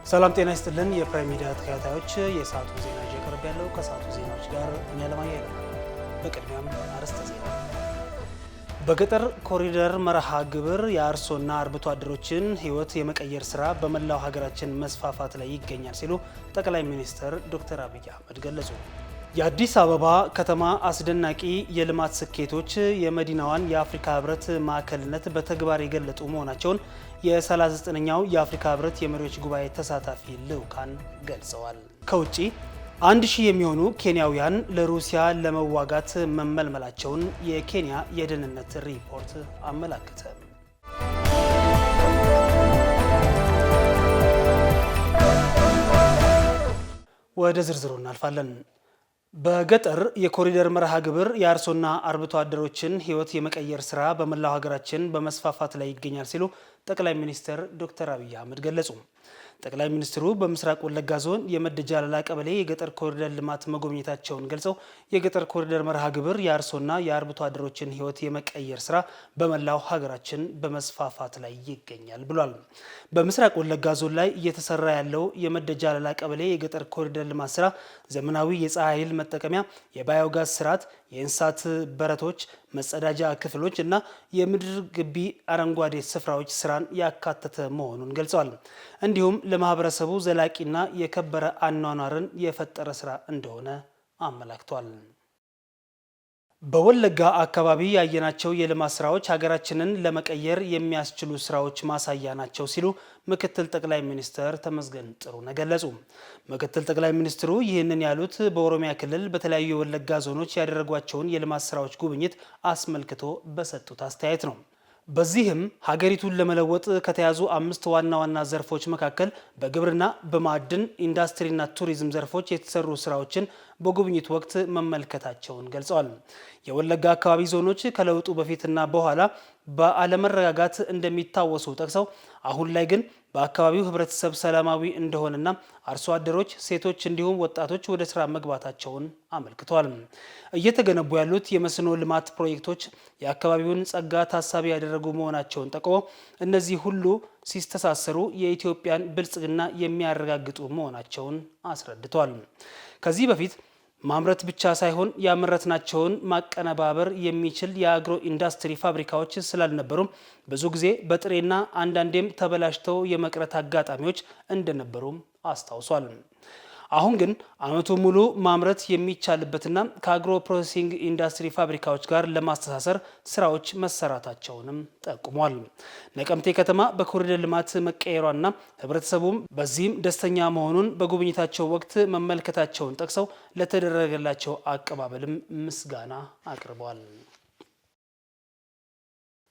ሰላም ጤና ይስጥልን የፕራይም ሚዲያ ተከታታዮች የሰዓቱ ዜና ይዤ ቀርብ ያለው ከሰዓቱ ዜናዎች ጋር እኛ ለማያ በቅድሚያም አርዕስተ ዜና። በገጠር ኮሪደር መርሃ ግብር የአርሶና አርብቶ አደሮችን ሕይወት የመቀየር ስራ በመላው ሀገራችን መስፋፋት ላይ ይገኛል ሲሉ ጠቅላይ ሚኒስትር ዶክተር አብይ አህመድ ገለጹ። የአዲስ አበባ ከተማ አስደናቂ የልማት ስኬቶች የመዲናዋን የአፍሪካ ህብረት ማዕከልነት በተግባር የገለጡ መሆናቸውን የ39ኛው የአፍሪካ ህብረት የመሪዎች ጉባኤ ተሳታፊ ልዑካን ገልጸዋል። ከውጪ 1000 የሚሆኑ ኬንያውያን ለሩሲያ ለመዋጋት መመልመላቸውን የኬንያ የደህንነት ሪፖርት አመላከተ። ወደ ዝርዝሩ እናልፋለን። በገጠር የኮሪደር መርሃ ግብር የአርሶና አርብቶ አደሮችን ሕይወት የመቀየር ስራ በመላው ሀገራችን በመስፋፋት ላይ ይገኛል ሲሉ ጠቅላይ ሚኒስትር ዶክተር አብይ አህመድ ገለጹ። ጠቅላይ ሚኒስትሩ በምስራቅ ወለጋ ዞን የመደጃለላ ቀበሌ የገጠር ኮሪደር ልማት መጎብኘታቸውን ገልጸው የገጠር ኮሪደር መርሃ ግብር የአርሶና የአርብቶ አደሮችን ሕይወት የመቀየር ስራ በመላው ሀገራችን በመስፋፋት ላይ ይገኛል ብሏል። በምስራቅ ወለጋ ዞን ላይ እየተሰራ ያለው የመደጃለላ ቀበሌ የገጠር ኮሪደር ልማት ስራ ዘመናዊ የፀሐይ ኃይል መጠቀሚያ፣ የባዮጋዝ ስርዓት፣ የእንስሳት በረቶች፣ መጸዳጃ ክፍሎች እና የምድር ግቢ አረንጓዴ ስፍራዎች ስራን ያካተተ መሆኑን ገልጸዋል። እንዲሁም ለማህበረሰቡ ዘላቂና የከበረ አኗኗርን የፈጠረ ስራ እንደሆነ አመላክቷል። በወለጋ አካባቢ ያየናቸው የልማት ስራዎች ሀገራችንን ለመቀየር የሚያስችሉ ስራዎች ማሳያ ናቸው ሲሉ ምክትል ጠቅላይ ሚኒስትር ተመስገን ጥሩነህ ገለጹ። ምክትል ጠቅላይ ሚኒስትሩ ይህንን ያሉት በኦሮሚያ ክልል በተለያዩ የወለጋ ዞኖች ያደረጓቸውን የልማት ስራዎች ጉብኝት አስመልክቶ በሰጡት አስተያየት ነው። በዚህም ሀገሪቱን ለመለወጥ ከተያዙ 5 ዋና ዋና ዘርፎች መካከል በግብርና፣ በማዕድን ኢንዱስትሪና ቱሪዝም ዘርፎች የተሰሩ ስራዎችን በጉብኝት ወቅት መመልከታቸውን ገልጸዋል። የወለጋ አካባቢ ዞኖች ከለውጡ በፊትና በኋላ በአለመረጋጋት እንደሚታወሱ ጠቅሰው አሁን ላይ ግን በአካባቢው ህብረተሰብ ሰላማዊ እንደሆነና አርሶ አደሮች፣ ሴቶች እንዲሁም ወጣቶች ወደ ስራ መግባታቸውን አመልክተዋል። እየተገነቡ ያሉት የመስኖ ልማት ፕሮጀክቶች የአካባቢውን ጸጋ ታሳቢ ያደረጉ መሆናቸውን ጠቅሞ እነዚህ ሁሉ ሲስተሳሰሩ የኢትዮጵያን ብልጽግና የሚያረጋግጡ መሆናቸውን አስረድተዋል። ከዚህ በፊት ማምረት ብቻ ሳይሆን ያመረትናቸውን ማቀነባበር የሚችል የአግሮ ኢንዱስትሪ ፋብሪካዎች ስላልነበሩም ብዙ ጊዜ በጥሬና አንዳንዴም ተበላሽተው የመቅረት አጋጣሚዎች እንደነበሩም አስታውሷል። አሁን ግን ዓመቱ ሙሉ ማምረት የሚቻልበትና ከአግሮ ፕሮሰሲንግ ኢንዱስትሪ ፋብሪካዎች ጋር ለማስተሳሰር ስራዎች መሰራታቸውንም ጠቁሟል። ነቀምቴ ከተማ በኮሪደር ልማት መቀየሯና ህብረተሰቡም በዚህም ደስተኛ መሆኑን በጉብኝታቸው ወቅት መመልከታቸውን ጠቅሰው ለተደረገላቸው አቀባበልም ምስጋና አቅርበዋል።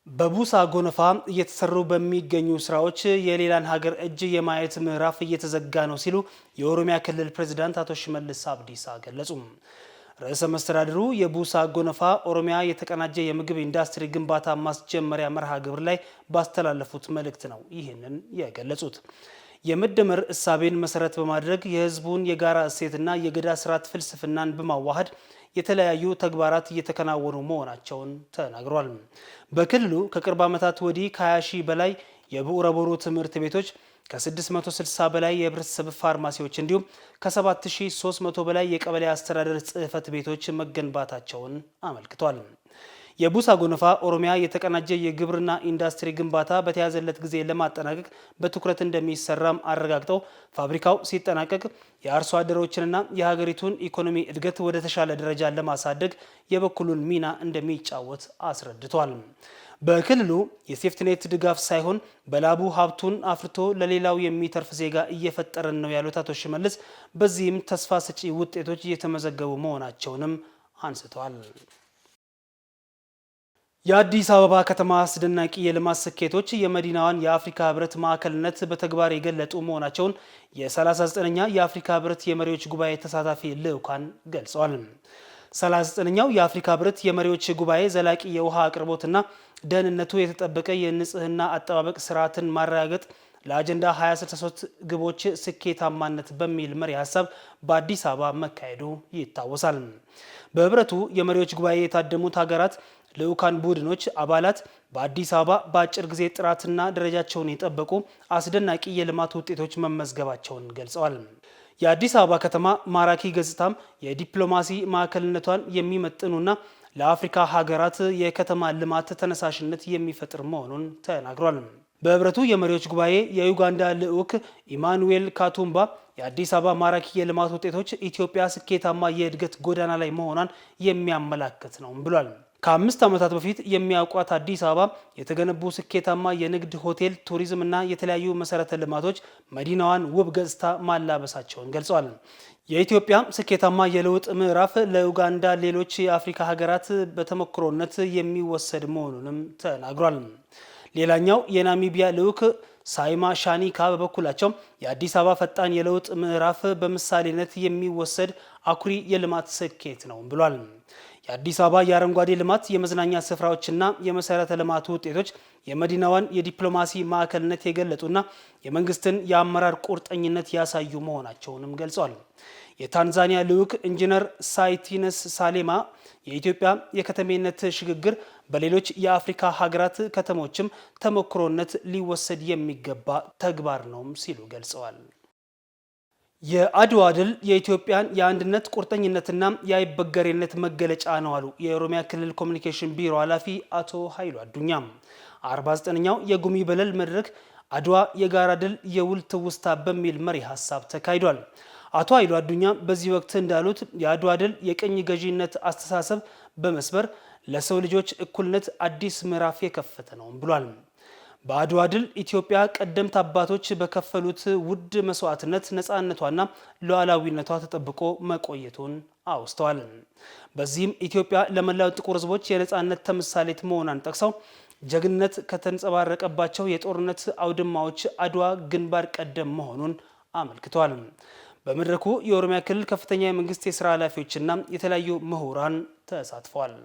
በቡሳ ጎነፋ እየተሰሩ በሚገኙ ስራዎች የሌላን ሀገር እጅ የማየት ምዕራፍ እየተዘጋ ነው ሲሉ የኦሮሚያ ክልል ፕሬዝዳንት አቶ ሽመልስ አብዲሳ ገለጹ። ርዕሰ መስተዳድሩ የቡሳ ጎነፋ ኦሮሚያ የተቀናጀ የምግብ ኢንዱስትሪ ግንባታ ማስጀመሪያ መርሃ ግብር ላይ ባስተላለፉት መልእክት ነው ይህንን የገለጹት። የመደመር እሳቤን መሰረት በማድረግ የህዝቡን የጋራ እሴትና የገዳ ስርዓት ፍልስፍናን በማዋሃድ የተለያዩ ተግባራት እየተከናወኑ መሆናቸውን ተናግሯል። በክልሉ ከቅርብ ዓመታት ወዲህ ከ20 ሺህ በላይ የቡረቦሩ ትምህርት ቤቶች፣ ከ660 በላይ የህብረተሰብ ፋርማሲዎች እንዲሁም ከ7300 በላይ የቀበሌ አስተዳደር ጽሕፈት ቤቶች መገንባታቸውን አመልክቷል። የቡሳ ጎነፋ ኦሮሚያ የተቀናጀ የግብርና ኢንዱስትሪ ግንባታ በተያዘለት ጊዜ ለማጠናቀቅ በትኩረት እንደሚሰራም አረጋግጠው ፋብሪካው ሲጠናቀቅ የአርሶ አደሮችንና የሀገሪቱን ኢኮኖሚ እድገት ወደ ተሻለ ደረጃ ለማሳደግ የበኩሉን ሚና እንደሚጫወት አስረድቷል። በክልሉ የሴፍትኔት ድጋፍ ሳይሆን በላቡ ሀብቱን አፍርቶ ለሌላው የሚተርፍ ዜጋ እየፈጠረን ነው ያሉት አቶ ሽመልስ በዚህም ተስፋ ሰጪ ውጤቶች እየተመዘገቡ መሆናቸውንም አንስተዋል። የአዲስ አበባ ከተማ አስደናቂ የልማት ስኬቶች የመዲናዋን የአፍሪካ ህብረት ማዕከልነት በተግባር የገለጡ መሆናቸውን የ39ኛ የአፍሪካ ህብረት የመሪዎች ጉባኤ ተሳታፊ ልዑካን ገልጸዋል። 39ኛው የአፍሪካ ህብረት የመሪዎች ጉባኤ ዘላቂ የውሃ አቅርቦትና ደህንነቱ የተጠበቀ የንጽህና አጠባበቅ ስርዓትን ማረጋገጥ ለአጀንዳ 2063 ግቦች ስኬታማነት በሚል መሪ ሀሳብ በአዲስ አበባ መካሄዱ ይታወሳል። በህብረቱ የመሪዎች ጉባኤ የታደሙት ሀገራት ልዑካን ቡድኖች አባላት በአዲስ አበባ በአጭር ጊዜ ጥራትና ደረጃቸውን የጠበቁ አስደናቂ የልማት ውጤቶች መመዝገባቸውን ገልጸዋል። የአዲስ አበባ ከተማ ማራኪ ገጽታም የዲፕሎማሲ ማዕከልነቷን የሚመጥኑና ለአፍሪካ ሀገራት የከተማ ልማት ተነሳሽነት የሚፈጥር መሆኑን ተናግሯል። በህብረቱ የመሪዎች ጉባኤ የዩጋንዳ ልዑክ ኢማኑኤል ካቱምባ የአዲስ አበባ ማራኪ የልማት ውጤቶች ኢትዮጵያ ስኬታማ የእድገት ጎዳና ላይ መሆኗን የሚያመላክት ነው ብሏል። ከ5 ዓመታት በፊት የሚያውቋት አዲስ አበባ የተገነቡ ስኬታማ የንግድ ሆቴል፣ ቱሪዝም እና የተለያዩ መሰረተ ልማቶች መዲናዋን ውብ ገጽታ ማላበሳቸውን ገልጸዋል። የኢትዮጵያ ስኬታማ የለውጥ ምዕራፍ ለኡጋንዳ ሌሎች የአፍሪካ ሀገራት በተሞክሮነት የሚወሰድ መሆኑንም ተናግሯል። ሌላኛው የናሚቢያ ልዑክ ሳይማ ሻኒካ በበኩላቸው የአዲስ አበባ ፈጣን የለውጥ ምዕራፍ በምሳሌነት የሚወሰድ አኩሪ የልማት ስኬት ነው ብሏል። የአዲስ አበባ የአረንጓዴ ልማት የመዝናኛ ስፍራዎችና የመሰረተ ልማት ውጤቶች የመዲናዋን የዲፕሎማሲ ማዕከልነት የገለጡና የመንግስትን የአመራር ቁርጠኝነት ያሳዩ መሆናቸውንም ገልጸዋል። የታንዛኒያ ልዑክ ኢንጂነር ሳይቲነስ ሳሌማ የኢትዮጵያ የከተሜነት ሽግግር በሌሎች የአፍሪካ ሀገራት ከተሞችም ተሞክሮነት ሊወሰድ የሚገባ ተግባር ነው ሲሉ ገልጸዋል። የአድዋ ድል የኢትዮጵያን የአንድነት ቁርጠኝነትና የአይበገሬነት መገለጫ ነው አሉ የኦሮሚያ ክልል ኮሚኒኬሽን ቢሮ ኃላፊ አቶ ኃይሉ አዱኛ። 49ኛው የጉሚ በለል መድረክ አድዋ የጋራ ድል የውል ትውስታ በሚል መሪ ሀሳብ ተካሂዷል። አቶ ኃይሉ አዱኛ በዚህ ወቅት እንዳሉት የአድዋ ድል የቅኝ ገዢነት አስተሳሰብ በመስበር ለሰው ልጆች እኩልነት አዲስ ምዕራፍ የከፈተ ነው ብሏል። በአድዋ ድል ኢትዮጵያ ቀደምት አባቶች በከፈሉት ውድ መስዋዕትነት ነፃነቷና ሉዓላዊነቷ ተጠብቆ መቆየቱን አውስተዋል። በዚህም ኢትዮጵያ ለመላው ጥቁር ሕዝቦች የነፃነት ተምሳሌት መሆኗን ጠቅሰው ጀግንነት ከተንጸባረቀባቸው የጦርነት አውድማዎች አድዋ ግንባር ቀደም መሆኑን አመልክተዋል። በመድረኩ የኦሮሚያ ክልል ከፍተኛ የመንግስት የስራ ኃላፊዎችና የተለያዩ ምሁራን ተሳትፈዋል።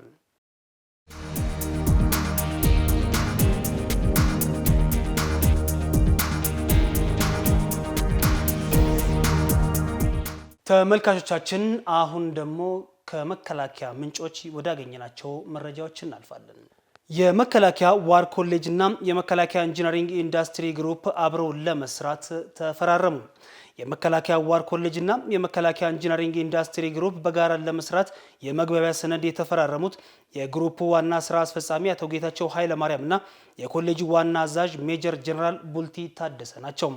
ተመልካቾቻችን አሁን ደግሞ ከመከላከያ ምንጮች ወዳገኘናቸው መረጃዎች እናልፋለን። የመከላከያ ዋር ኮሌጅ እና የመከላከያ ኢንጂነሪንግ ኢንዱስትሪ ግሩፕ አብረው ለመስራት ተፈራረሙ። የመከላከያ ዋር ኮሌጅ እና የመከላከያ ኢንጂነሪንግ ኢንዱስትሪ ግሩፕ በጋራ ለመስራት የመግባቢያ ሰነድ የተፈራረሙት የግሩፑ ዋና ስራ አስፈጻሚ አቶ ጌታቸው ኃይለ ማርያም እና የኮሌጁ ዋና አዛዥ ሜጀር ጀነራል ቡልቲ ታደሰ ናቸው።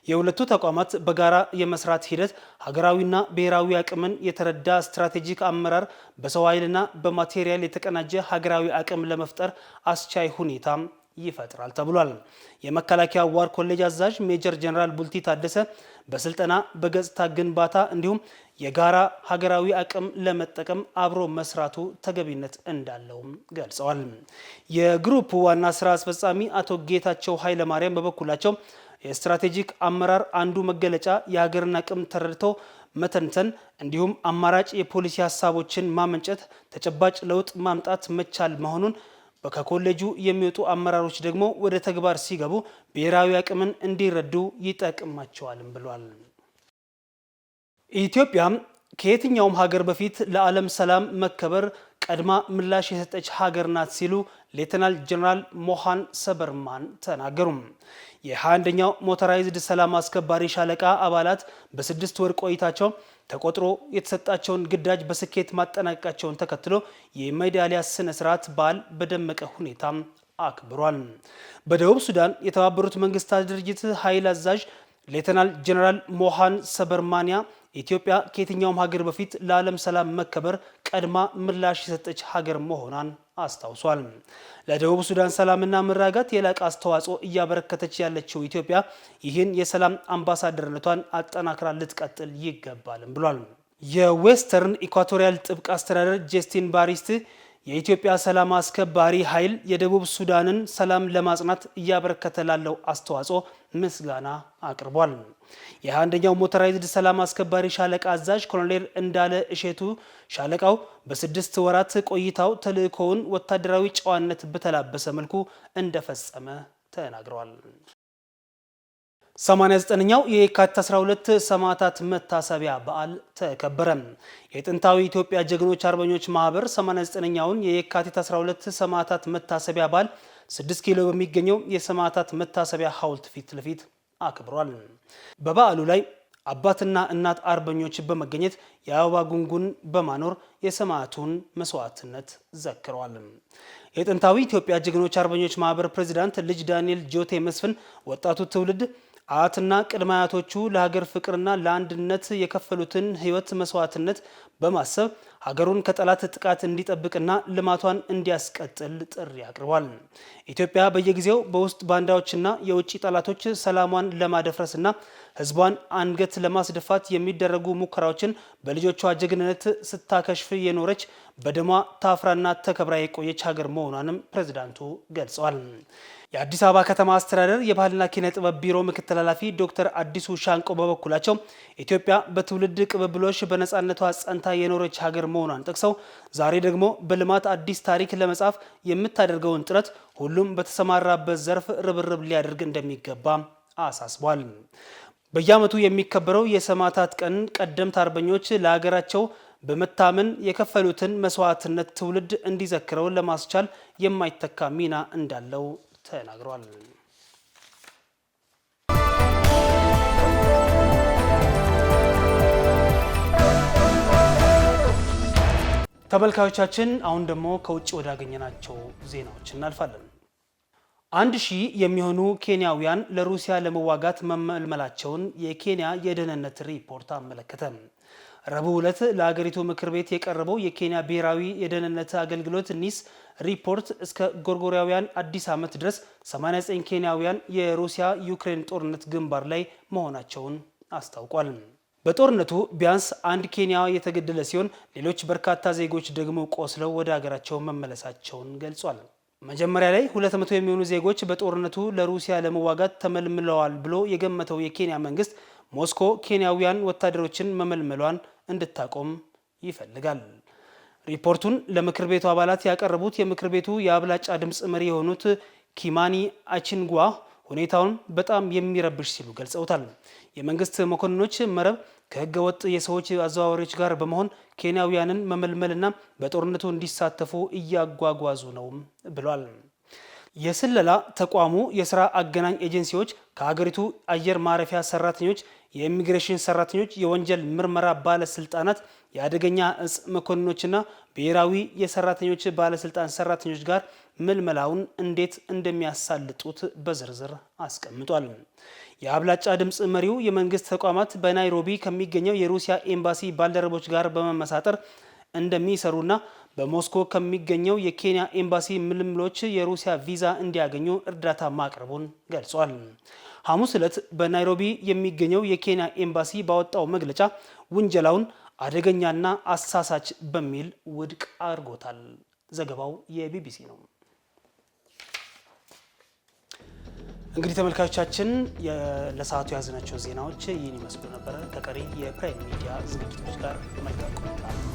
የሁለቱ ተቋማት በጋራ የመስራት ሂደት ሀገራዊና ብሔራዊ አቅምን የተረዳ ስትራቴጂክ አመራር፣ በሰው ኃይልና በማቴሪያል የተቀናጀ ሀገራዊ አቅም ለመፍጠር አስቻይ ሁኔታ ይፈጥራል ተብሏል። የመከላከያ ዋር ኮሌጅ አዛዥ ሜጀር ጀነራል ቡልቲ ታደሰ በስልጠና በገጽታ ግንባታ እንዲሁም የጋራ ሀገራዊ አቅም ለመጠቀም አብሮ መስራቱ ተገቢነት እንዳለውም ገልጸዋል። የግሩፕ ዋና ስራ አስፈጻሚ አቶ ጌታቸው ኃይለ ማርያም በበኩላቸው የስትራቴጂክ አመራር አንዱ መገለጫ የሀገርን አቅም ተረድቶ መተንተን እንዲሁም አማራጭ የፖሊሲ ሀሳቦችን ማመንጨት፣ ተጨባጭ ለውጥ ማምጣት መቻል መሆኑን ከኮሌጁ የሚወጡ አመራሮች ደግሞ ወደ ተግባር ሲገቡ ብሔራዊ አቅምን እንዲረዱ ይጠቅማቸዋልም ብሏል። ኢትዮጵያ ከየትኛውም ሀገር በፊት ለዓለም ሰላም መከበር ቀድማ ምላሽ የሰጠች ሀገር ናት ሲሉ ሌተናል ጀነራል ሞሃን ሰበርማን ተናገሩ። የ21ኛው ሞተራይዝድ ሰላም አስከባሪ ሻለቃ አባላት በ6 ወር ቆይታቸው ተቆጥሮ የተሰጣቸውን ግዳጅ በስኬት ማጠናቀቃቸውን ተከትሎ የሜዳሊያ ስነ ስርዓት በዓል በደመቀ ሁኔታ አክብሯል። በደቡብ ሱዳን የተባበሩት መንግስታት ድርጅት ኃይል አዛዥ ሌተናል ጀነራል ሞሃን ሰበርማንያ ኢትዮጵያ ከየትኛውም ሀገር በፊት ለዓለም ሰላም መከበር ቀድማ ምላሽ የሰጠች ሀገር መሆኗን አስታውሷል። ለደቡብ ሱዳን ሰላምና መረጋጋት የላቀ አስተዋጽኦ እያበረከተች ያለችው ኢትዮጵያ ይህን የሰላም አምባሳደርነቷን አጠናክራ ልትቀጥል ይገባልም ብሏል። የዌስተርን ኢኳቶሪያል ጥብቅ አስተዳደር ጀስቲን ባሪስት የኢትዮጵያ ሰላም አስከባሪ ኃይል የደቡብ ሱዳንን ሰላም ለማጽናት እያበረከተ ላለው አስተዋጽኦ ምስጋና አቅርቧል። የ21ኛው ሞተራይዝድ ሰላም አስከባሪ ሻለቃ አዛዥ ኮሎኔል እንዳለ እሸቱ ሻለቃው በ6 ወራት ቆይታው ተልእኮውን ወታደራዊ ጨዋነት በተላበሰ መልኩ እንደፈጸመ ተናግረዋል። 89ኛው የካቲት 12 ሰማዕታት መታሰቢያ በዓል ተከበረ። የጥንታዊ ኢትዮጵያ ጀግኖች አርበኞች ማህበር 89ኛውን የካቲት 12 ሰማዕታት መታሰቢያ በዓል 6 ኪሎ በሚገኘው የሰማዕታት መታሰቢያ ሐውልት ፊት ለፊት አክብሯል። በበዓሉ ላይ አባትና እናት አርበኞች በመገኘት የአበባ ጉንጉን በማኖር የሰማዕቱን መስዋዕትነት ዘክረዋል። የጥንታዊ ኢትዮጵያ ጀግኖች አርበኞች ማህበር ፕሬዝዳንት ልጅ ዳንኤል ጆቴ መስፍን ወጣቱ ትውልድ አያትና ቅድመ አያቶቹ ለሀገር ፍቅርና ለአንድነት የከፈሉትን ሕይወት መስዋዕትነት በማሰብ ሀገሩን ከጠላት ጥቃት እንዲጠብቅና ልማቷን እንዲያስቀጥል ጥሪ አቅርቧል። ኢትዮጵያ በየጊዜው በውስጥ ባንዳዎችና የውጭ ጠላቶች ሰላሟን ለማደፍረስና ሕዝቧን አንገት ለማስደፋት የሚደረጉ ሙከራዎችን በልጆቿ ጀግንነት ስታከሽፍ የኖረች በደሟ ታፍራና ተከብራ የቆየች ሀገር መሆኗንም ፕሬዝዳንቱ ገልጸዋል። የአዲስ አበባ ከተማ አስተዳደር የባህልና ኪነ ጥበብ ቢሮ ምክትል ኃላፊ ዶክተር አዲሱ ሻንቆ በበኩላቸው ኢትዮጵያ በትውልድ ቅብብሎሽ በነፃነቷ ጸንታ የኖረች ሀገር መሆኗን ጠቅሰው ዛሬ ደግሞ በልማት አዲስ ታሪክ ለመጻፍ የምታደርገውን ጥረት ሁሉም በተሰማራበት ዘርፍ ርብርብ ሊያደርግ እንደሚገባ አሳስቧል። በየዓመቱ የሚከበረው የሰማዕታት ቀን ቀደምት አርበኞች ለሀገራቸው በመታመን የከፈሉትን መስዋዕትነት ትውልድ እንዲዘክረው ለማስቻል የማይተካ ሚና እንዳለው ተናግሯል። ተመልካዮቻችን አሁን ደግሞ ከውጭ ወዳገኘናቸው ዜናዎች እናልፋለን። 1000 የሚሆኑ ኬንያውያን ለሩሲያ ለመዋጋት መመልመላቸውን የኬንያ የደህንነት ሪፖርት አመለከተ። ረቡዕ ዕለት ለሀገሪቱ ምክር ቤት የቀረበው የኬንያ ብሔራዊ የደህንነት አገልግሎት ኒስ ሪፖርት እስከ ጎርጎሪያውያን አዲስ ዓመት ድረስ 89 ኬንያውያን የሩሲያ ዩክሬን ጦርነት ግንባር ላይ መሆናቸውን አስታውቋል። በጦርነቱ ቢያንስ አንድ ኬንያ የተገደለ ሲሆን ሌሎች በርካታ ዜጎች ደግሞ ቆስለው ወደ ሀገራቸው መመለሳቸውን ገልጿል። መጀመሪያ ላይ 200 የሚሆኑ ዜጎች በጦርነቱ ለሩሲያ ለመዋጋት ተመልምለዋል ብሎ የገመተው የኬንያ መንግስት ሞስኮ ኬንያውያን ወታደሮችን መመልመሏን እንድታቆም ይፈልጋል። ሪፖርቱን ለምክር ቤቱ አባላት ያቀረቡት የምክር ቤቱ የአብላጫ ድምፅ መሪ የሆኑት ኪማኒ አቺንጓ ሁኔታውን በጣም የሚረብሽ ሲሉ ገልጸውታል። የመንግስት መኮንኖች መረብ ከህገ ወጥ የሰዎች አዘዋዋሪዎች ጋር በመሆን ኬንያውያንን መመልመልና በጦርነቱ እንዲሳተፉ እያጓጓዙ ነው ብሏል። የስለላ ተቋሙ የስራ አገናኝ ኤጀንሲዎች ከሀገሪቱ አየር ማረፊያ ሰራተኞች፣ የኢሚግሬሽን ሰራተኞች፣ የወንጀል ምርመራ ባለስልጣናት፣ የአደገኛ እጽ መኮንኖችና ብሔራዊ የሰራተኞች ባለስልጣን ሰራተኞች ጋር ምልመላውን እንዴት እንደሚያሳልጡት በዝርዝር አስቀምጧል። የአብላጫ ድምፅ መሪው የመንግስት ተቋማት በናይሮቢ ከሚገኘው የሩሲያ ኤምባሲ ባልደረቦች ጋር በመመሳጠር እንደሚሰሩና በሞስኮ ከሚገኘው የኬንያ ኤምባሲ ምልምሎች የሩሲያ ቪዛ እንዲያገኙ እርዳታ ማቅረቡን ገልጿል። ሐሙስ ዕለት በናይሮቢ የሚገኘው የኬንያ ኤምባሲ ባወጣው መግለጫ ውንጀላውን አደገኛና አሳሳች በሚል ውድቅ አድርጎታል። ዘገባው የቢቢሲ ነው። እንግዲህ ተመልካቾቻችን ለሰዓቱ ያዝናቸው ዜናዎች ይህን ይመስሉ ነበር። ከቀሪ የፕራይም ሚዲያ ዝግጅቶች ጋር መልካም ቆይታ